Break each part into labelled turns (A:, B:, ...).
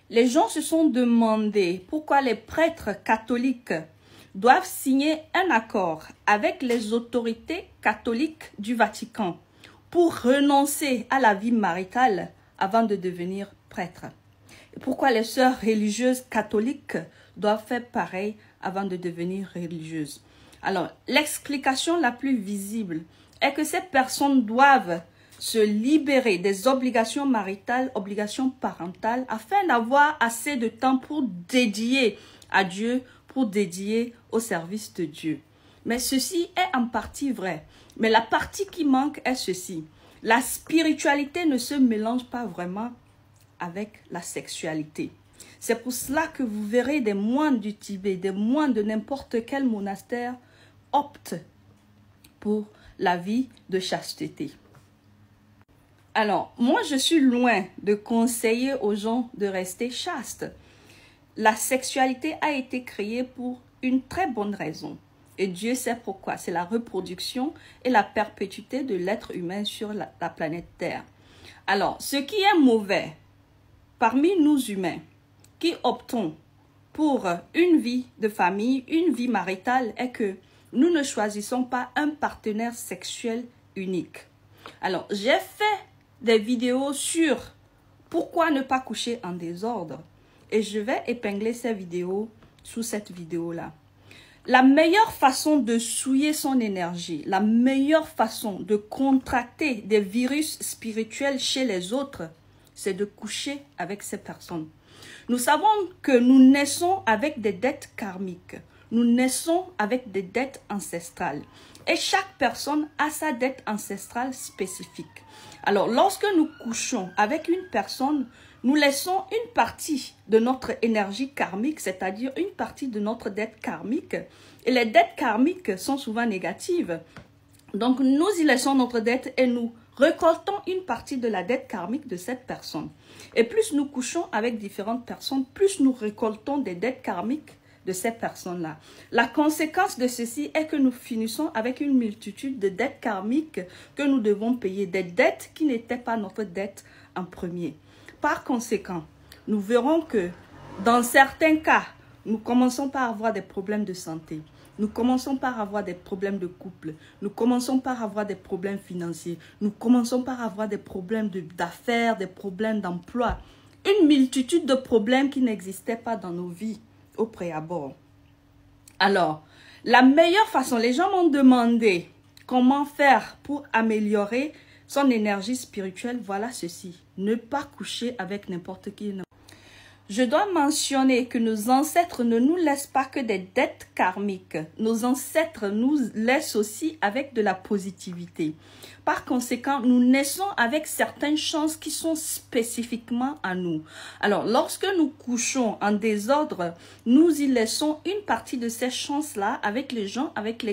A: Les gens se sont demandé pourquoi les prêtres catholiques doivent signer un accord avec les autorités catholiques du Vatican pour renoncer à la vie maritale avant de devenir prêtre. Et pourquoi les sœurs religieuses catholiques doivent faire pareil avant de devenir religieuses. Alors, l'explication la plus visible est que ces personnes doivent se libérer des obligations maritales, obligations parentales, afin d'avoir assez de temps pour dédier à Dieu, pour dédier au service de Dieu. Mais ceci est en partie vrai. Mais la partie qui manque est ceci. La spiritualité ne se mélange pas vraiment avec la sexualité. C'est pour cela que vous verrez des moines du Tibet, des moines de n'importe quel monastère optent pour la vie de chasteté. Alors, moi, je suis loin de conseiller aux gens de rester chastes. La sexualité a été créée pour une très bonne raison. Et Dieu sait pourquoi. C'est la reproduction et la perpétuité de l'être humain sur la planète Terre. Alors, ce qui est mauvais parmi nous humains, qui optons pour une vie de famille, une vie maritale, est que nous ne choisissons pas un partenaire sexuel unique. Alors, j'ai fait des vidéos sur pourquoi ne pas coucher en désordre. Et je vais épingler ces vidéos sous cette vidéo-là. La meilleure façon de souiller son énergie, la meilleure façon de contracter des virus spirituels chez les autres, c'est de coucher avec ces personnes. Nous savons que nous naissons avec des dettes karmiques. Nous naissons avec des dettes ancestrales. Et chaque personne a sa dette ancestrale spécifique. Alors, lorsque nous couchons avec une personne, nous laissons une partie de notre énergie karmique, c'est-à-dire une partie de notre dette karmique. Et les dettes karmiques sont souvent négatives. Donc, nous y laissons notre dette et nous récoltons une partie de la dette karmique de cette personne. Et plus nous couchons avec différentes personnes, plus nous récoltons des dettes karmiques de ces personnes-là. La conséquence de ceci est que nous finissons avec une multitude de dettes karmiques que nous devons payer, des dettes qui n'étaient pas notre dette en premier. Par conséquent, nous verrons que dans certains cas, nous commençons par avoir des problèmes de santé. Nous commençons par avoir des problèmes de couple. Nous commençons par avoir des problèmes financiers. Nous commençons par avoir des problèmes d'affaires, des problèmes d'emploi. Une multitude de problèmes qui n'existaient pas dans nos vies au préabord. Alors, la meilleure façon, les gens m'ont demandé comment faire pour améliorer son énergie spirituelle. Voilà ceci. Ne pas coucher avec n'importe qui. Je dois mentionner que nos ancêtres ne nous laissent pas que des dettes karmiques. Nos ancêtres nous laissent aussi avec de la positivité. Par conséquent, nous naissons avec certaines chances qui sont spécifiquement à nous. Alors, lorsque nous couchons en désordre, nous y laissons une partie de ces chances-là avec les gens avec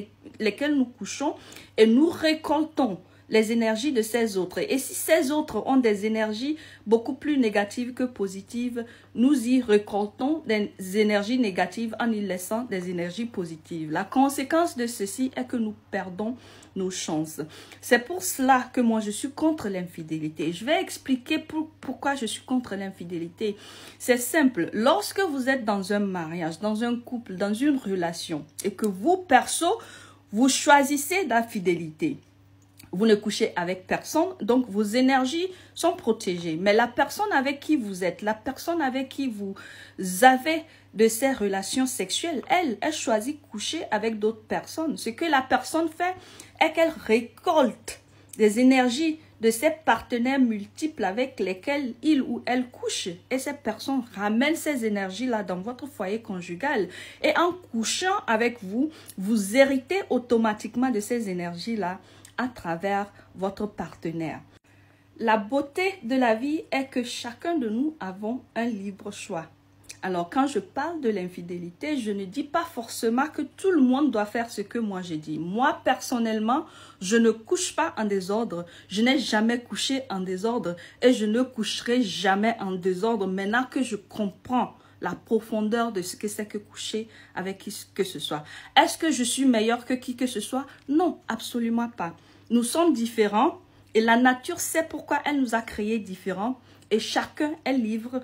A: lesquels nous couchons et nous récoltons les énergies de ces autres. Et si ces autres ont des énergies beaucoup plus négatives que positives, nous y récoltons des énergies négatives en y laissant des énergies positives. La conséquence de ceci est que nous perdons nos chances. C'est pour cela que moi je suis contre l'infidélité. Je vais expliquer pourquoi je suis contre l'infidélité. C'est simple. Lorsque vous êtes dans un mariage, dans un couple, dans une relation et que vous, perso, vous choisissez la fidélité, vous ne couchez avec personne, donc vos énergies sont protégées. Mais la personne avec qui vous êtes, la personne avec qui vous avez de ces relations sexuelles, elle choisit coucher avec d'autres personnes. Ce que la personne fait est qu'elle récolte des énergies de ses partenaires multiples avec lesquels il ou elle couche. Et ces personnes ramènent ces énergies-là dans votre foyer conjugal. Et en couchant avec vous, vous héritez automatiquement de ces énergies-là à travers votre partenaire. La beauté de la vie est que chacun de nous avons un libre choix. Alors, quand je parle de l'infidélité, je ne dis pas forcément que tout le monde doit faire ce que moi j'ai dit. Moi, personnellement, je ne couche pas en désordre. Je n'ai jamais couché en désordre et je ne coucherai jamais en désordre maintenant que je comprends la profondeur de ce que c'est que coucher avec qui que ce soit. Est-ce que je suis meilleure que qui que ce soit? Non, absolument pas. Nous sommes différents et la nature sait pourquoi elle nous a créés différents. et chacun est libre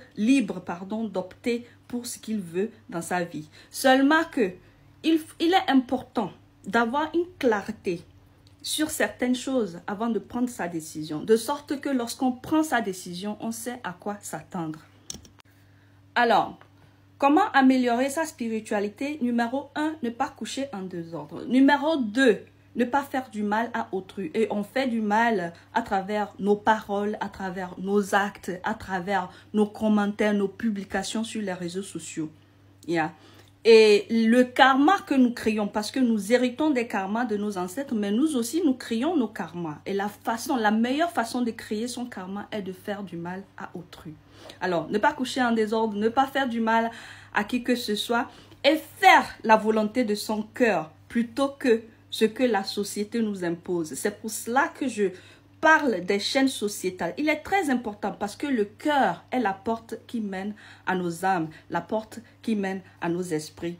A: d'opter pour ce qu'il veut dans sa vie. Seulement que il est important d'avoir une clarté sur certaines choses avant de prendre sa décision, de sorte que lorsqu'on prend sa décision, on sait à quoi s'attendre. Alors, comment améliorer sa spiritualité? Numéro 1, ne pas coucher en désordre. Numéro 2, ne pas faire du mal à autrui. Et on fait du mal à travers nos paroles, à travers nos actes, à travers nos commentaires, nos publications sur les réseaux sociaux. Et le karma que nous créons, parce que nous héritons des karmas de nos ancêtres, mais nous aussi, nous créons nos karmas. Et la meilleure façon de créer son karma est de faire du mal à autrui. Alors, ne pas coucher en désordre, ne pas faire du mal à qui que ce soit et faire la volonté de son cœur plutôt que ce que la société nous impose. C'est pour cela que je parle des chaînes sociétales. Il est très important parce que le cœur est la porte qui mène à nos âmes, la porte qui mène à nos esprits.